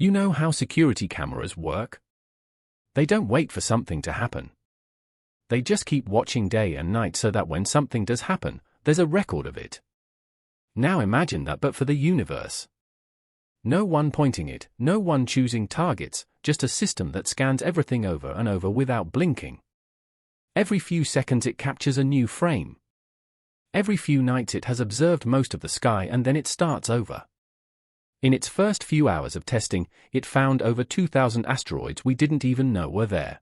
You know how security cameras work? They don't wait for something to happen. They just keep watching day and night so that when something does happen, there's a record of it. Now imagine that but for the universe. No one pointing it, no one choosing targets, just a system that scans everything over and over without blinking. Every few seconds it captures a new frame. Every few nights it has observed most of the sky and then it starts over. In its first few hours of testing, it found over 2,000 asteroids we didn't even know were there.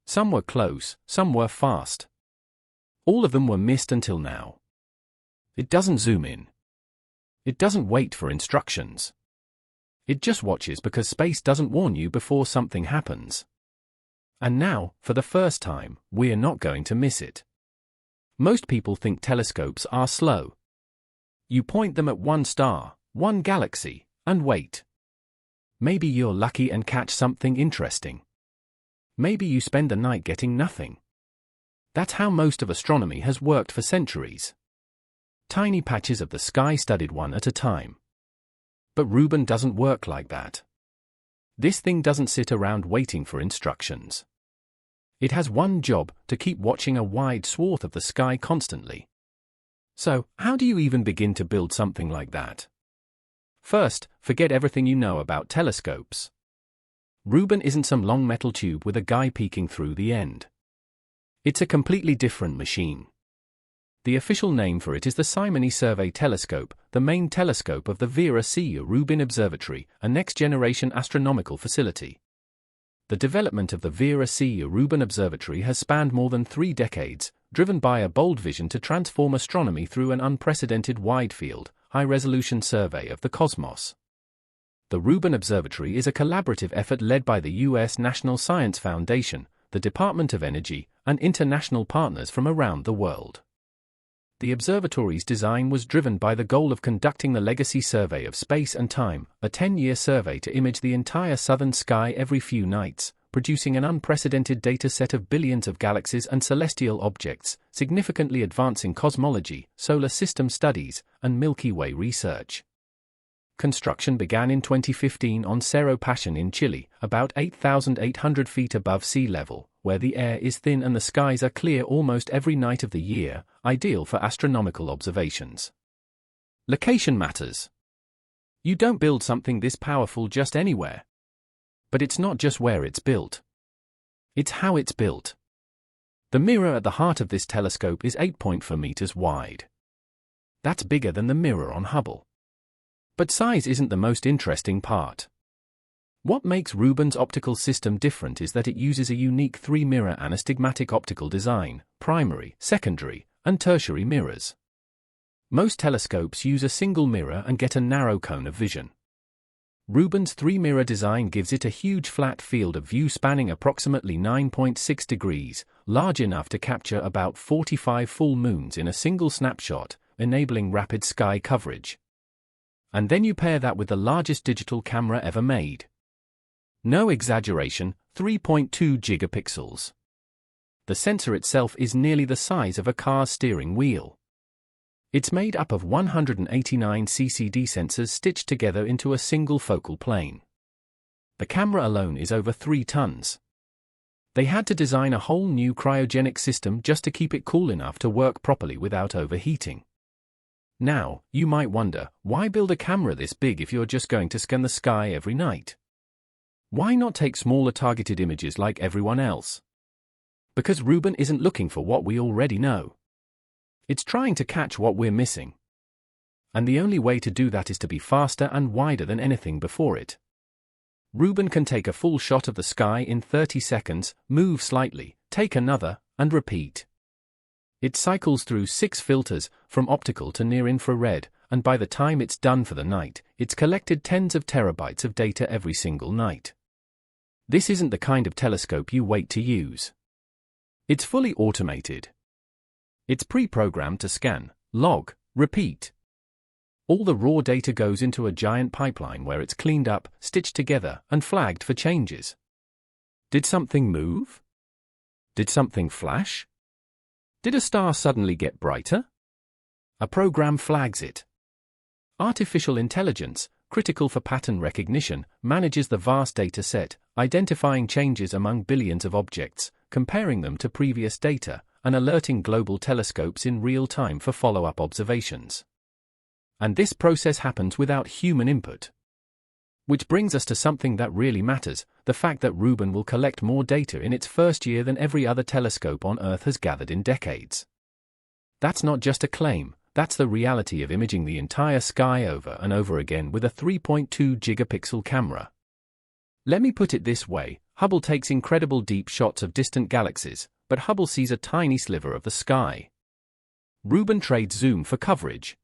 Some were close, some were fast. All of them were missed until now. It doesn't zoom in. It doesn't wait for instructions. It just watches because space doesn't warn you before something happens. And now, for the first time, we're not going to miss it. Most people think telescopes are slow. You point them at one star, one galaxy, and wait. Maybe you're lucky and catch something interesting. Maybe you spend the night getting nothing. That's how most of astronomy has worked for centuries. Tiny patches of the sky studied one at a time. But Rubin doesn't work like that. This thing doesn't sit around waiting for instructions. It has one job, to keep watching a wide swath of the sky constantly. So, how do you even begin to build something like that? First, forget everything you know about telescopes. Rubin isn't some long metal tube with a guy peeking through the end. It's a completely different machine. The official name for it is the Simony Survey Telescope, the main telescope of the Vera Rubin Observatory, a next-generation astronomical facility. The development of the Vera Rubin Observatory has spanned more than 3 decades, driven by a bold vision to transform astronomy through an unprecedented wide-field, high-resolution survey of the cosmos. The Rubin Observatory is a collaborative effort led by the U.S. National Science Foundation, the Department of Energy, and international partners from around the world. The observatory's design was driven by the goal of conducting the Legacy Survey of Space and Time, a 10-year survey to image the entire southern sky every few nights, producing an unprecedented data set of billions of galaxies and celestial objects, significantly advancing cosmology, solar system studies, and Milky Way research. Construction began in 2015 on Cerro Passion in Chile, about 8,800 feet above sea level, where the air is thin and the skies are clear almost every night of the year, ideal for astronomical observations. Location matters. You don't build something this powerful just anywhere. But it's not just where it's built. It's how it's built. The mirror at the heart of this telescope is 8.4 meters wide. That's bigger than the mirror on Hubble. But size isn't the most interesting part. What makes Rubin's optical system different is that it uses a unique 3-mirror anastigmatic optical design, primary, secondary, and tertiary mirrors. Most telescopes use a single mirror and get a narrow cone of vision. Rubin's 3-mirror design gives it a huge flat field of view spanning approximately 9.6 degrees, large enough to capture about 45 full moons in a single snapshot, enabling rapid sky coverage. And then you pair that with the largest digital camera ever made. No exaggeration, 3.2 gigapixels. The sensor itself is nearly the size of a car's steering wheel. It's made up of 189 CCD sensors stitched together into a single focal plane. The camera alone is over 3 tons. They had to design a whole new cryogenic system just to keep it cool enough to work properly without overheating. Now, you might wonder, why build a camera this big if you're just going to scan the sky every night? Why not take smaller targeted images like everyone else? Because Rubin isn't looking for what we already know. It's trying to catch what we're missing. And the only way to do that is to be faster and wider than anything before it. Rubin can take a full shot of the sky in 30 seconds, move slightly, take another, and repeat. It cycles through 6 filters, from optical to near-infrared, and by the time it's done for the night, it's collected tens of terabytes of data every single night. This isn't the kind of telescope you wait to use. It's fully automated. It's pre-programmed to scan, log, repeat. All the raw data goes into a giant pipeline where it's cleaned up, stitched together, and flagged for changes. Did something move? Did something flash? Did a star suddenly get brighter? A program flags it. Artificial intelligence, critical for pattern recognition, manages the vast data set, identifying changes among billions of objects, comparing them to previous data, and alerting global telescopes in real time for follow-up observations. And this process happens without human input. Which brings us to something that really matters, the fact that Rubin will collect more data in its first year than every other telescope on Earth has gathered in decades. That's not just a claim, that's the reality of imaging the entire sky over and over again with a 3.2 gigapixel camera. Let me put it this way, Hubble takes incredible deep shots of distant galaxies, but Hubble sees a tiny sliver of the sky. Rubin trades zoom for coverage.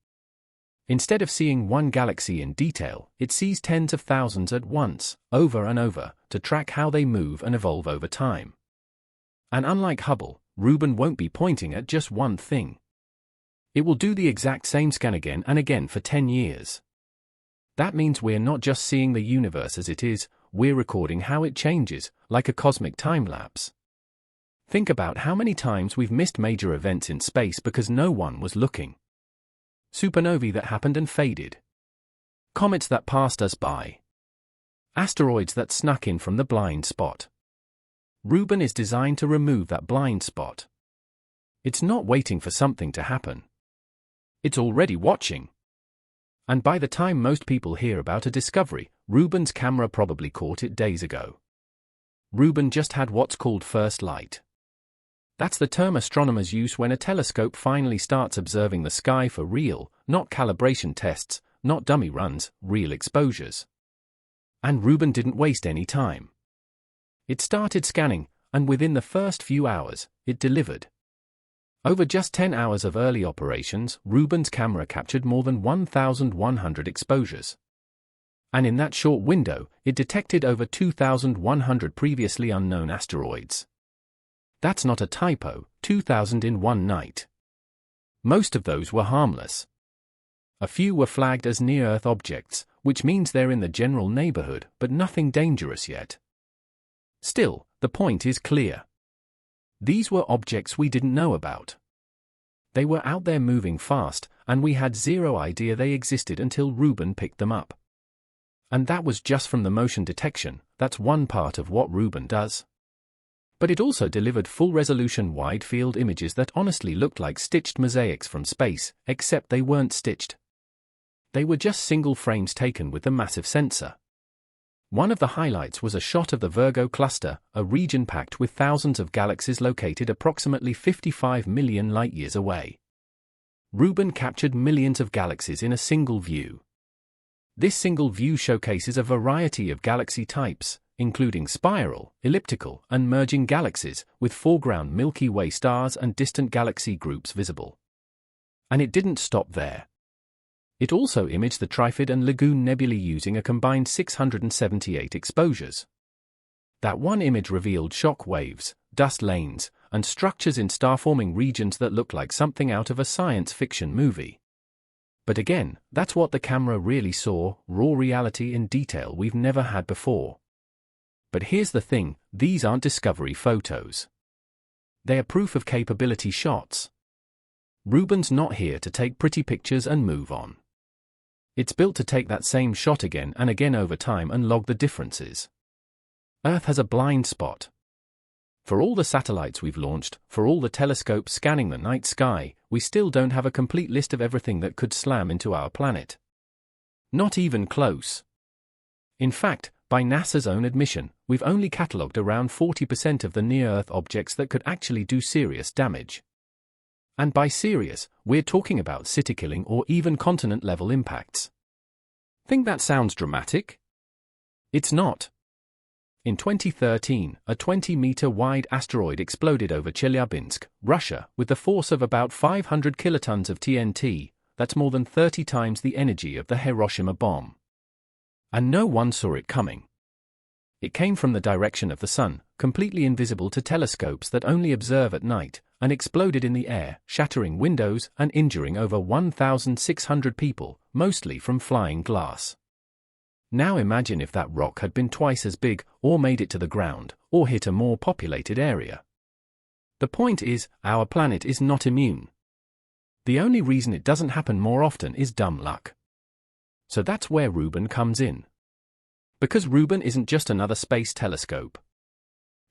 Instead of seeing one galaxy in detail, it sees tens of thousands at once, over and over, to track how they move and evolve over time. And unlike Hubble, Rubin won't be pointing at just one thing. It will do the exact same scan again and again for 10 years. That means we're not just seeing the universe as it is, we're recording how it changes, like a cosmic time-lapse. Think about how many times we've missed major events in space because no one was looking. Supernovae that happened and faded. Comets that passed us by. Asteroids that snuck in from the blind spot. Rubin is designed to remove that blind spot. It's not waiting for something to happen. It's already watching. And by the time most people hear about a discovery, Rubin's camera probably caught it days ago. Rubin just had what's called first light. That's the term astronomers use when a telescope finally starts observing the sky for real, not calibration tests, not dummy runs, real exposures. And Rubin didn't waste any time. It started scanning, and within the first few hours, it delivered. Over just 10 hours of early operations, Rubin's camera captured more than 1,100 exposures. And in that short window, it detected over 2,100 previously unknown asteroids. That's not a typo, 2,000 in one night. Most of those were harmless. A few were flagged as near-Earth objects, which means they're in the general neighborhood, but nothing dangerous yet. Still, the point is clear. These were objects we didn't know about. They were out there moving fast, and we had zero idea they existed until Rubin picked them up. And that was just from the motion detection. That's one part of what Rubin does. But it also delivered full-resolution wide-field images that honestly looked like stitched mosaics from space, except they weren't stitched. They were just single frames taken with the massive sensor. One of the highlights was a shot of the Virgo cluster, a region packed with thousands of galaxies located approximately 55 million light-years away. Rubin captured millions of galaxies in a single view. This single view showcases a variety of galaxy types, including spiral, elliptical, and merging galaxies, with foreground Milky Way stars and distant galaxy groups visible. And it didn't stop there. It also imaged the Trifid and Lagoon nebulae using a combined 678 exposures. That one image revealed shock waves, dust lanes, and structures in star-forming regions that look like something out of a science fiction movie. But again, that's what the camera really saw, raw reality in detail we've never had before. But here's the thing, these aren't discovery photos. They are proof of capability shots. Rubin's not here to take pretty pictures and move on. It's built to take that same shot again and again over time and log the differences. Earth has a blind spot. For all the satellites we've launched, for all the telescopes scanning the night sky, we still don't have a complete list of everything that could slam into our planet. Not even close. In fact, by NASA's own admission, we've only catalogued around 40% of the near-Earth objects that could actually do serious damage. And by serious, we're talking about city-killing or even continent-level impacts. Think that sounds dramatic? It's not. In 2013, a 20-meter-wide asteroid exploded over Chelyabinsk, Russia, with the force of about 500 kilotons of TNT, that's more than 30 times the energy of the Hiroshima bomb. And no one saw it coming. It came from the direction of the sun, completely invisible to telescopes that only observe at night, and exploded in the air, shattering windows and injuring over 1,600 people, mostly from flying glass. Now imagine if that rock had been twice as big, or made it to the ground, or hit a more populated area. The point is, our planet is not immune. The only reason it doesn't happen more often is dumb luck. So that's where Rubin comes in. Because Rubin isn't just another space telescope.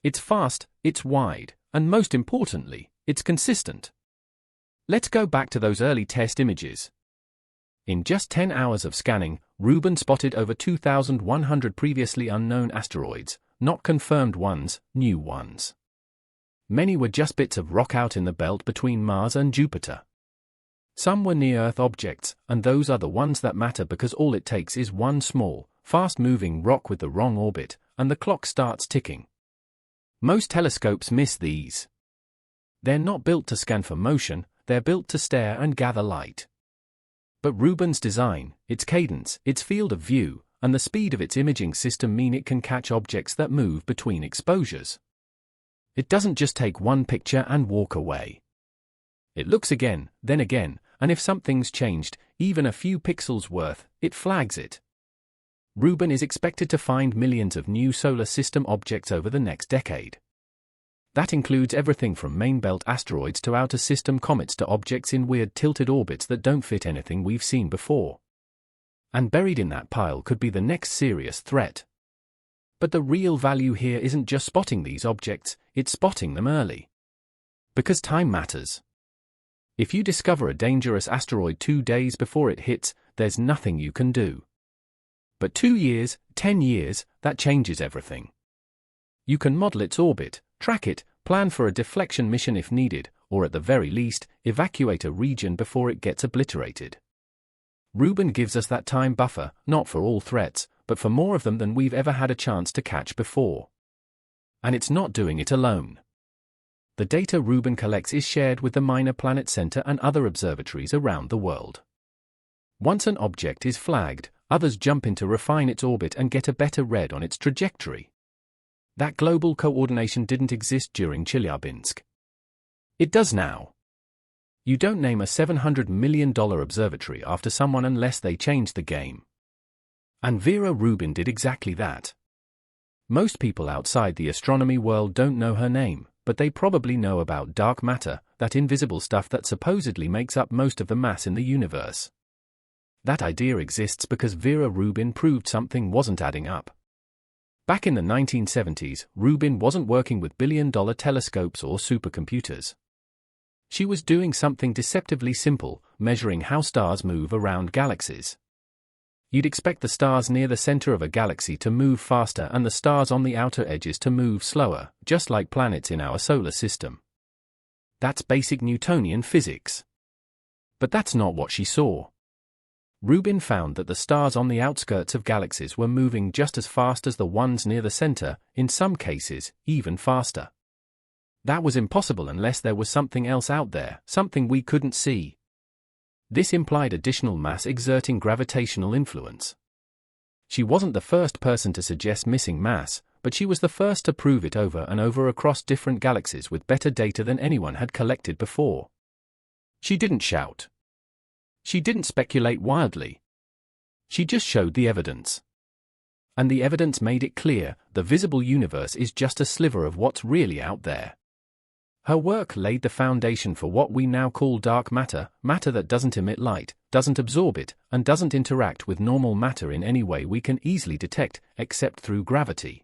It's fast, it's wide, and most importantly, it's consistent. Let's go back to those early test images. In just 10 hours of scanning, Rubin spotted over 2,100 previously unknown asteroids, not confirmed ones, new ones. Many were just bits of rock out in the belt between Mars and Jupiter. Some were near-Earth objects, and those are the ones that matter because all it takes is one small, fast-moving rock with the wrong orbit, and the clock starts ticking. Most telescopes miss these. They're not built to scan for motion, they're built to stare and gather light. But Rubin's design, its cadence, its field of view, and the speed of its imaging system mean it can catch objects that move between exposures. It doesn't just take one picture and walk away. It looks again, then again, and if something's changed, even a few pixels worth, it flags it. Rubin is expected to find millions of new solar system objects over the next decade. That includes everything from main belt asteroids to outer system comets to objects in weird tilted orbits that don't fit anything we've seen before. And buried in that pile could be the next serious threat. But the real value here isn't just spotting these objects, it's spotting them early. Because time matters. If you discover a dangerous asteroid 2 days before it hits, there's nothing you can do. But 2 years, 10 years, that changes everything. You can model its orbit, track it, plan for a deflection mission if needed, or at the very least, evacuate a region before it gets obliterated. Rubin gives us that time buffer, not for all threats, but for more of them than we've ever had a chance to catch before. And it's not doing it alone. The data Rubin collects is shared with the Minor Planet Center and other observatories around the world. Once an object is flagged, others jump in to refine its orbit and get a better read on its trajectory. That global coordination didn't exist during Chelyabinsk. It does now. You don't name a $700 million observatory after someone unless they change the game. And Vera Rubin did exactly that. Most people outside the astronomy world don't know her name, but they probably know about dark matter, that invisible stuff that supposedly makes up most of the mass in the universe. That idea exists because Vera Rubin proved something wasn't adding up. Back in the 1970s, Rubin wasn't working with billion-dollar telescopes or supercomputers. She was doing something deceptively simple, measuring how stars move around galaxies. You'd expect the stars near the center of a galaxy to move faster and the stars on the outer edges to move slower, just like planets in our solar system. That's basic Newtonian physics. But that's not what she saw. Rubin found that the stars on the outskirts of galaxies were moving just as fast as the ones near the center, in some cases, even faster. That was impossible unless there was something else out there, something we couldn't see. This implied additional mass exerting gravitational influence. She wasn't the first person to suggest missing mass, but she was the first to prove it over and over across different galaxies with better data than anyone had collected before. She didn't shout. She didn't speculate wildly. She just showed the evidence. And the evidence made it clear, the visible universe is just a sliver of what's really out there. Her work laid the foundation for what we now call dark matter, matter that doesn't emit light, doesn't absorb it, and doesn't interact with normal matter in any way we can easily detect, except through gravity.